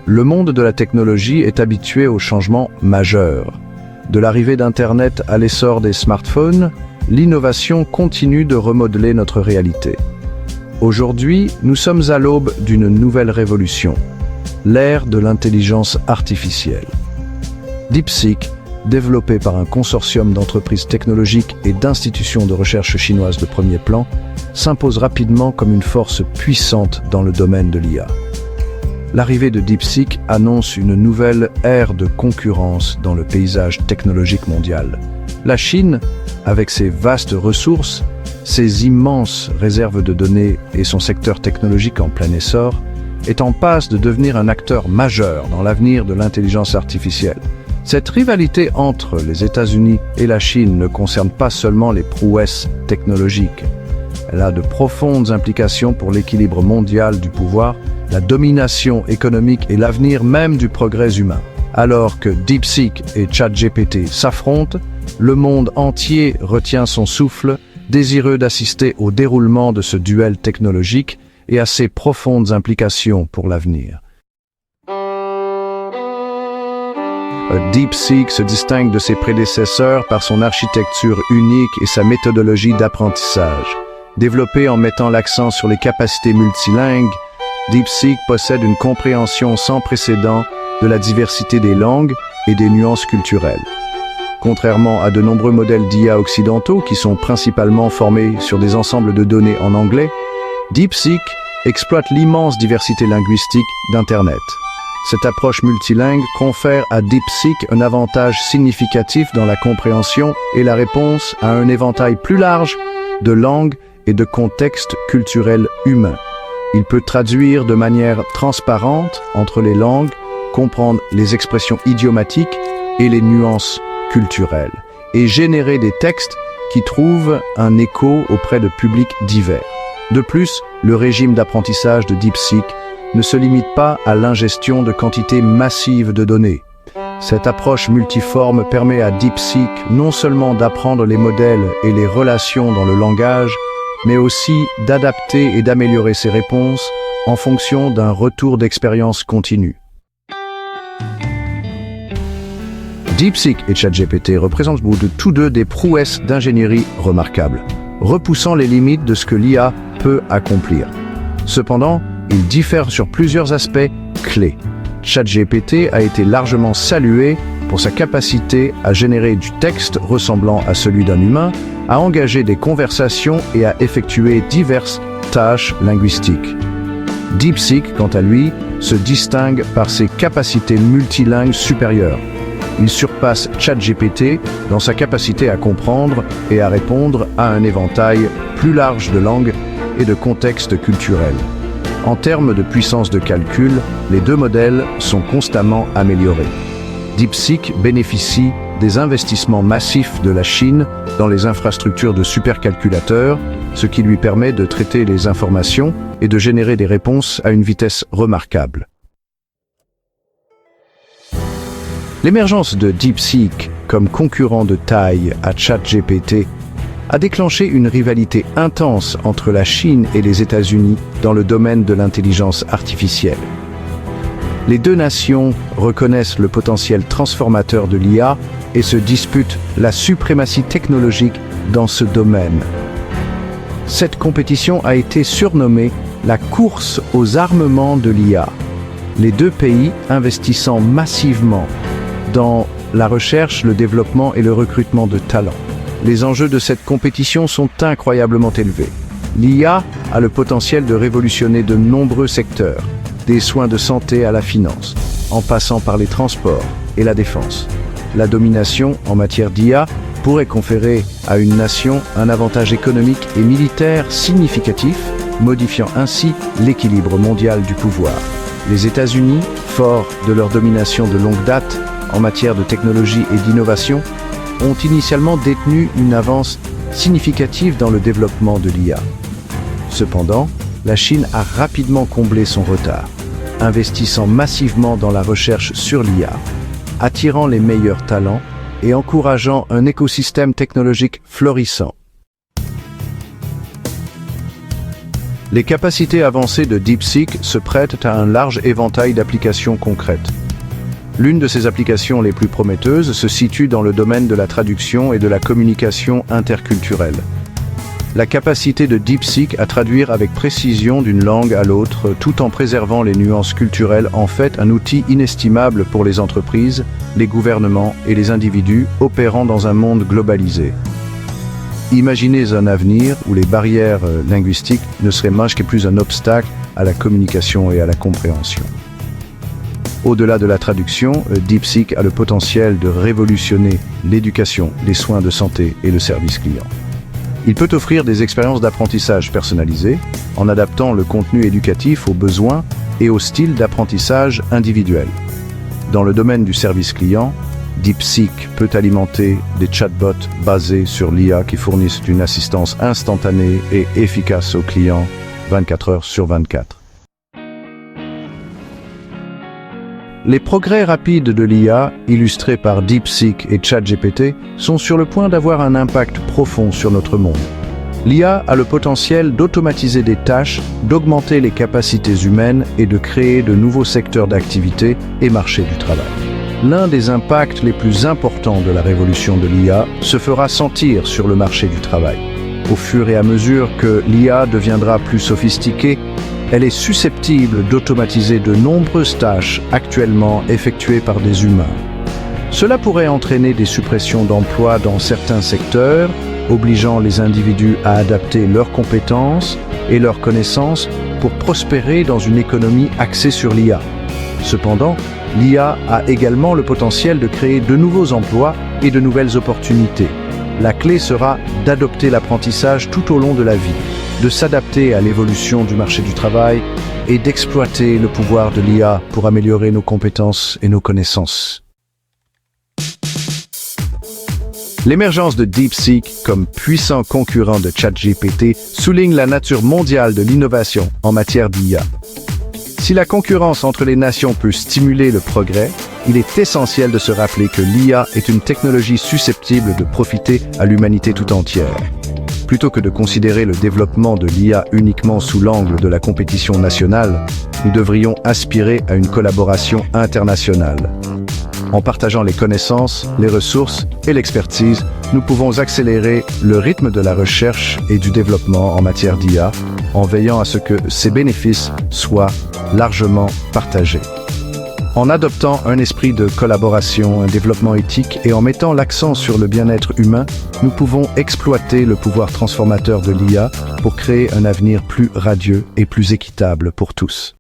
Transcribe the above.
Le monde de la technologie est habitué aux changements majeurs. De l'arrivée d'Internet à l'essor des smartphones, l'innovation continue de remodeler notre réalité. Aujourd'hui, nous sommes à l'aube d'une nouvelle révolution, l'ère de l'intelligence artificielle. DeepSeek, développé par un consortium d'entreprises technologiques et d'institutions de recherche chinoises de premier plan, s'impose rapidement comme une force puissante dans le domaine de l'IA. L'arrivée de DeepSeek annonce une nouvelle ère de concurrence dans le paysage technologique mondial. La Chine, avec ses vastes ressources, ses immenses réserves de données et son secteur technologique en plein essor, est en passe de devenir un acteur majeur dans l'avenir de l'intelligence artificielle. Cette rivalité entre les États-Unis et la Chine ne concerne pas seulement les prouesses technologiques. Elle a de profondes implications pour l'équilibre mondial du pouvoir, la domination économique et l'avenir même du progrès humain. Alors que DeepSeek et ChatGPT s'affrontent, le monde entier retient son souffle, désireux d'assister au déroulement de ce duel technologique et à ses profondes implications pour l'avenir. DeepSeek se distingue de ses prédécesseurs par son architecture unique et sa méthodologie d'apprentissage. Développée en mettant l'accent sur les capacités multilingues, DeepSeek possède une compréhension sans précédent de la diversité des langues et des nuances culturelles. Contrairement à de nombreux modèles d'IA occidentaux qui sont principalement formés sur des ensembles de données en anglais, DeepSeek exploite l'immense diversité linguistique d'Internet. Cette approche multilingue confère à DeepSeek un avantage significatif dans la compréhension et la réponse à un éventail plus large de langues et de contextes culturels humains. Il peut traduire de manière transparente entre les langues, comprendre les expressions idiomatiques et les nuances culturelles, et générer des textes qui trouvent un écho auprès de publics divers. De plus, le régime d'apprentissage de DeepSeek ne se limite pas à l'ingestion de quantités massives de données. Cette approche multiforme permet à DeepSeek non seulement d'apprendre les modèles et les relations dans le langage, mais aussi d'adapter et d'améliorer ses réponses en fonction d'un retour d'expérience continu. DeepSeek et ChatGPT représentent tous deux des prouesses d'ingénierie remarquables, repoussant les limites de ce que l'IA peut accomplir. Cependant, ils diffèrent sur plusieurs aspects clés. ChatGPT a été largement salué pour sa capacité à générer du texte ressemblant à celui d'un humain, à engager des conversations et à effectuer diverses tâches linguistiques. DeepSeek, quant à lui, se distingue par ses capacités multilingues supérieures. Il surpasse ChatGPT dans sa capacité à comprendre et à répondre à un éventail plus large de langues et de contextes culturels. En termes de puissance de calcul, les deux modèles sont constamment améliorés. DeepSeek bénéficie des investissements massifs de la Chine dans les infrastructures de supercalculateurs, ce qui lui permet de traiter les informations et de générer des réponses à une vitesse remarquable. L'émergence de DeepSeek comme concurrent de taille à ChatGPT a déclenché une rivalité intense entre la Chine et les États-Unis dans le domaine de l'intelligence artificielle. Les deux nations reconnaissent le potentiel transformateur de l'IA et se disputent la suprématie technologique dans ce domaine. Cette compétition a été surnommée la course aux armements de l'IA, les deux pays investissant massivement dans la recherche, le développement et le recrutement de talents. Les enjeux de cette compétition sont incroyablement élevés. L'IA a le potentiel de révolutionner de nombreux secteurs, des soins de santé à la finance, en passant par les transports et la défense. La domination en matière d'IA pourrait conférer à une nation un avantage économique et militaire significatif, modifiant ainsi l'équilibre mondial du pouvoir. Les États-Unis, forts de leur domination de longue date en matière de technologie et d'innovation, ont initialement détenu une avance significative dans le développement de l'IA. Cependant, la Chine a rapidement comblé son retard, investissant massivement dans la recherche sur l'IA, attirant les meilleurs talents et encourageant un écosystème technologique florissant. Les capacités avancées de DeepSeek se prêtent à un large éventail d'applications concrètes. L'une de ces applications les plus prometteuses se situe dans le domaine de la traduction et de la communication interculturelle. La capacité de DeepSeek à traduire avec précision d'une langue à l'autre tout en préservant les nuances culturelles en fait un outil inestimable pour les entreprises, les gouvernements et les individus opérant dans un monde globalisé. Imaginez un avenir où les barrières linguistiques ne seraient que plus un obstacle à la communication et à la compréhension. Au-delà de la traduction, DeepSeek a le potentiel de révolutionner l'éducation, les soins de santé et le service client. Il peut offrir des expériences d'apprentissage personnalisées en adaptant le contenu éducatif aux besoins et au style d'apprentissage individuel. Dans le domaine du service client, DeepSeek peut alimenter des chatbots basés sur l'IA qui fournissent une assistance instantanée et efficace aux clients 24 heures sur 24. Les progrès rapides de l'IA, illustrés par DeepSeek et ChatGPT, sont sur le point d'avoir un impact profond sur notre monde. L'IA a le potentiel d'automatiser des tâches, d'augmenter les capacités humaines et de créer de nouveaux secteurs d'activité et marchés du travail. L'un des impacts les plus importants de la révolution de l'IA se fera sentir sur le marché du travail. Au fur et à mesure que l'IA deviendra plus sophistiquée, elle est susceptible d'automatiser de nombreuses tâches actuellement effectuées par des humains. Cela pourrait entraîner des suppressions d'emplois dans certains secteurs, obligeant les individus à adapter leurs compétences et leurs connaissances pour prospérer dans une économie axée sur l'IA. Cependant, l'IA a également le potentiel de créer de nouveaux emplois et de nouvelles opportunités. La clé sera d'adopter l'apprentissage tout au long de la vie, de s'adapter à l'évolution du marché du travail et d'exploiter le pouvoir de l'IA pour améliorer nos compétences et nos connaissances. L'émergence de DeepSeek comme puissant concurrent de ChatGPT souligne la nature mondiale de l'innovation en matière d'IA. Si la concurrence entre les nations peut stimuler le progrès, il est essentiel de se rappeler que l'IA est une technologie susceptible de profiter à l'humanité tout entière. Plutôt que de considérer le développement de l'IA uniquement sous l'angle de la compétition nationale, nous devrions aspirer à une collaboration internationale. En partageant les connaissances, les ressources et l'expertise, nous pouvons accélérer le rythme de la recherche et du développement en matière d'IA, en veillant à ce que ses bénéfices soient largement partagés. En adoptant un esprit de collaboration, un développement éthique et en mettant l'accent sur le bien-être humain, nous pouvons exploiter le pouvoir transformateur de l'IA pour créer un avenir plus radieux et plus équitable pour tous.